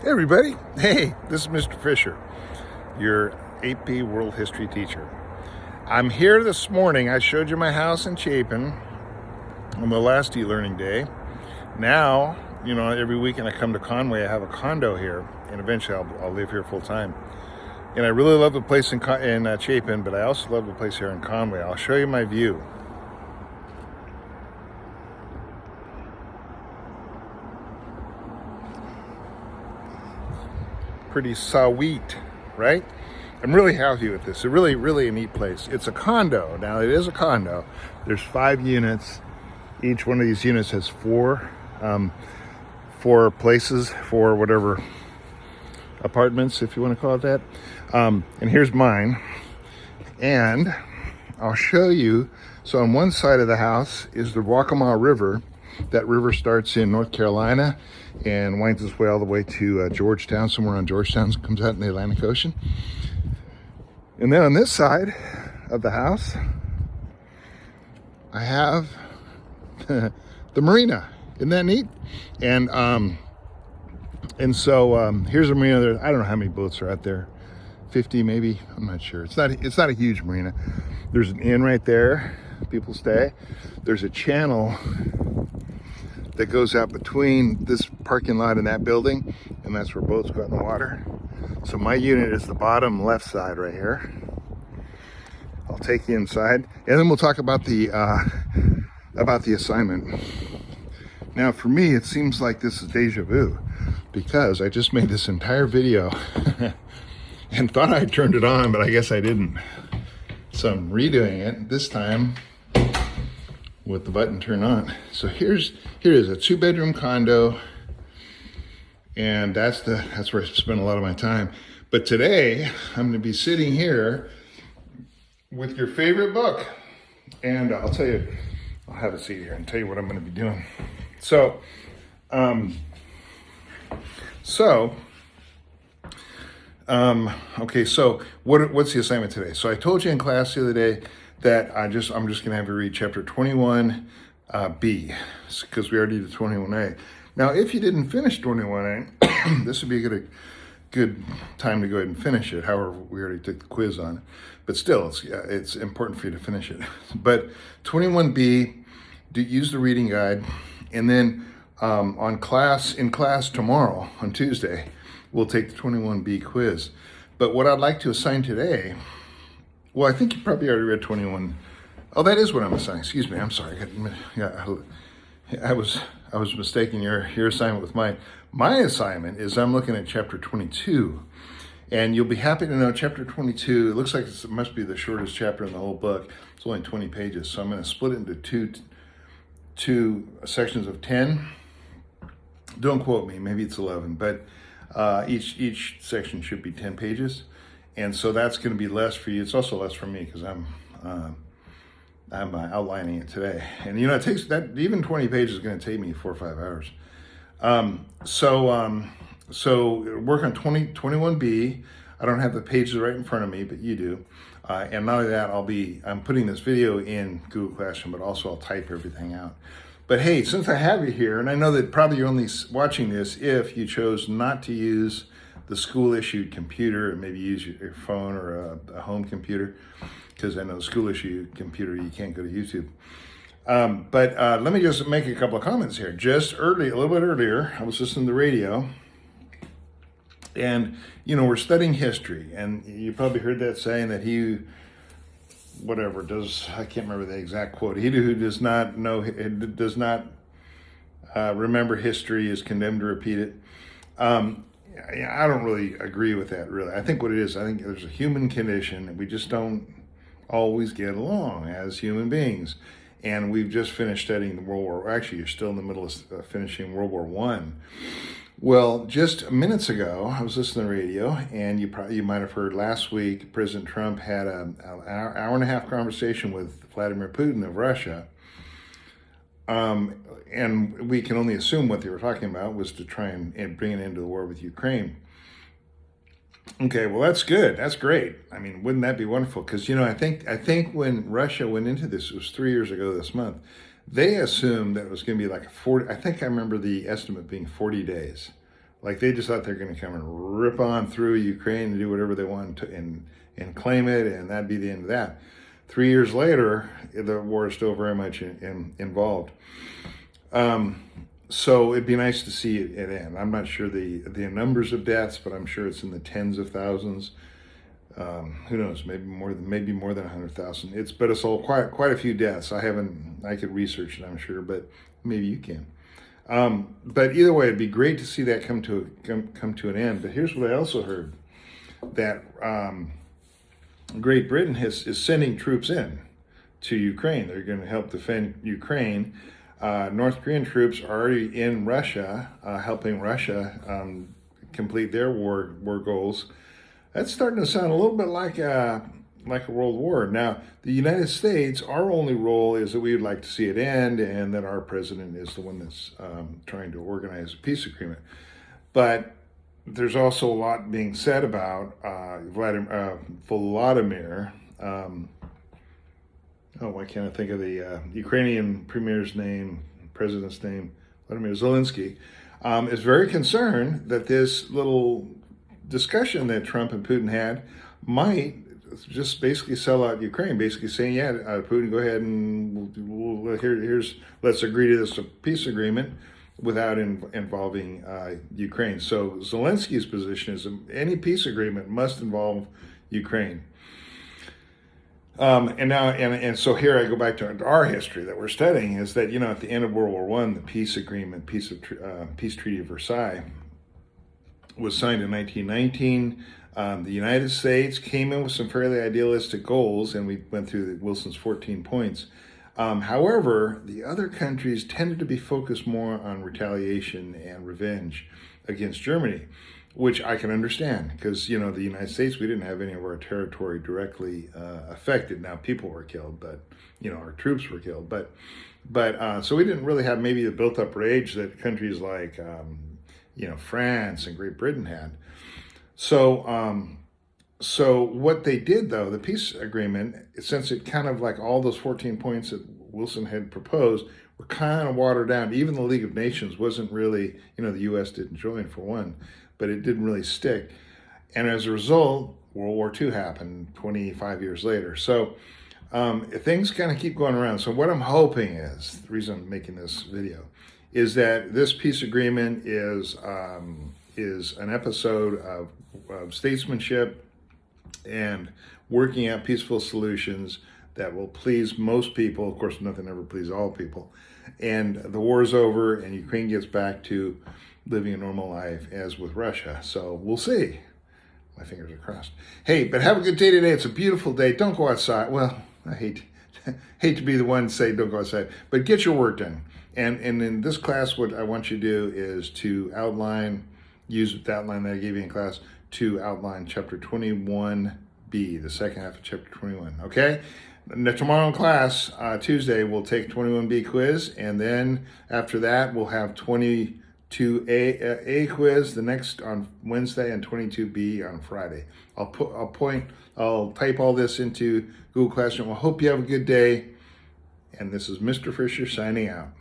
Hey everybody, hey, this is Mr. Fisher, your AP World History teacher. I'm here this morning. I showed you my house in Chapin on the last eLearning day. Now, every weekend I come to Conway. I have a condo here, and eventually I'll live here full time. And I really love the place in Chapin, but I also love the place here in Conway. I'll show you my view. Pretty sweet, right? I'm really happy with this. It's really a neat place. It's a condo. Now it is a condo. There's 5 units. Each one of these units has four places for whatever apartments, if you want to call it that. And here's mine. And I'll show you. So on one side of the house is the Waccamaw River. That river starts in North Carolina and winds its way all the way to Georgetown, somewhere on Georgetown, comes out in the Atlantic Ocean. And then on this side of the house, I have the marina. Isn't that neat? And so here's a marina. There, I don't know how many boats are out there, 50 maybe. I'm not sure. It's not a huge marina. There's an inn right there. People stay. There's a channel that goes out between this parking lot and that building, and that's where boats go out in the water. So my unit is the bottom left side right here. I'll take you inside, and then we'll talk about the assignment. Now, for me, it seems like this is deja vu, because I just made this entire video and thought I turned it on, but I guess I didn't. So I'm redoing it this time with the button turned on. So here is a 2-bedroom condo, and that's where I spend a lot of my time. But today I'm going to be sitting here with your favorite book, and I'll tell you, I'll have a seat here and tell you what I'm going to be doing. So, okay. So what's the assignment today? So I told you in class the other day that I'm just going to have you read chapter 21B, because we already did 21A. Now, if you didn't finish 21A, this would be a good time to go ahead and finish it. However, we already took the quiz on it, but still, it's important for you to finish it. But 21B, use the reading guide, and then in class tomorrow on Tuesday, we'll take the 21B quiz. But what I'd like to assign today. Well, I think you probably already read 21. Oh, that is what I'm assigning. Excuse me. I'm sorry. I was mistaking your assignment with mine. My assignment is I'm looking at chapter 22, and you'll be happy to know chapter 22. It looks like it must be the shortest chapter in the whole book. It's only 20 pages, so I'm going to split it into two sections of 10. Don't quote me. Maybe it's 11, but each section should be 10 pages. And so that's going to be less for you. It's also less for me because I'm outlining it today. And it takes that, even 20 pages is going to take me 4 or 5 hours. So work on 21B. I don't have the pages right in front of me, but you do. And not only that, I'm putting this video in Google Classroom, but also I'll type everything out. But hey, since I have you here, and I know that probably you're only watching this if you chose not to use the school-issued computer, and maybe use your phone or a home computer, because I know the school-issued computer, you can't go to YouTube. But let me just make a couple of comments here. A little bit earlier, I was listening to the radio, and we're studying history, and you probably heard that saying that I can't remember the exact quote. He who does not remember history is condemned to repeat it. I don't really agree with that, really. I think what it is, I think there's a human condition and we just don't always get along as human beings. And we've just finished studying the actually, you're still in the middle of finishing World War I. Well, just minutes ago, I was listening to the radio, and you might have heard last week, President Trump had an hour and a half conversation with Vladimir Putin of Russia. And we can only assume what they were talking about was to try and bring an end to the war with Ukraine. Okay, well, that's good. That's great. I mean, wouldn't that be wonderful? Because, I think when Russia went into this, it was 3 years ago this month, they assumed that it was going to be like 40, I think I remember the estimate being 40 days. Like they just thought they're going to come and rip on through Ukraine and do whatever they want to and claim it, and that'd be the end of that. 3 years later, the war is still very much involved. So it'd be nice to see it end. I'm not sure the numbers of deaths, but I'm sure it's in the tens of thousands. Who knows? Maybe more than 100,000. But it's all quite a few deaths. I could research it, I'm sure, but maybe you can. But either way, it'd be great to see that come to an end. But here's what I also heard: that Great Britain is sending troops in to Ukraine. They're going to help defend Ukraine. North Korean troops are already in Russia, helping Russia complete their war goals. That's starting to sound a little bit like a world war. Now, the United States, our only role is that we would like to see it end, and that our president is the one that's trying to organize a peace agreement. But there's also a lot being said about Volodymyr. Why can't I think of the Ukrainian president's name, Vladimir Zelensky, is very concerned that this little discussion that Trump and Putin had might just basically sell out Ukraine, basically saying, yeah, Putin, go ahead and let's agree to this peace agreement without involving Ukraine. So Zelensky's position is any peace agreement must involve Ukraine. So here I go back to our history that we're studying, is that, at the end of World War I, the peace agreement, peace treaty of Versailles was signed in 1919. The United States came in with some fairly idealistic goals, and we went through Wilson's 14 points. However, the other countries tended to be focused more on retaliation and revenge against Germany, which I can understand, because, the United States, we didn't have any of our territory directly affected. Now, people were killed, but, our troops were killed. So we didn't really have maybe the built-up rage that countries like, France and Great Britain had. So what they did, though, the peace agreement, since it kind of like all those 14 points that Wilson had proposed were kind of watered down. Even the League of Nations wasn't really, the U.S. didn't join for one, but it didn't really stick. And as a result, World War II happened 25 years later. So things kind of keep going around. So what I'm hoping is, the reason I'm making this video, is that this peace agreement is an episode of statesmanship and working out peaceful solutions that will please most people. Of course, nothing ever pleases all people. And the war is over, and Ukraine gets back to living a normal life as with Russia. So we'll see. My fingers are crossed. Hey, but have a good day today. It's a beautiful day. Don't go outside. Well, I hate to be the one to say don't go outside, but get your work done. And in this class, what I want you to do is to use the outline that I gave you in class to outline chapter 21b, the second half of chapter 21, okay? Now, tomorrow in class, Tuesday, we'll take 21b quiz, and then after that, we'll have 22a quiz the next on Wednesday and 22b on Friday. I'll type all this into Google Classroom. I hope you have a good day, and this is Mr. Fisher signing out.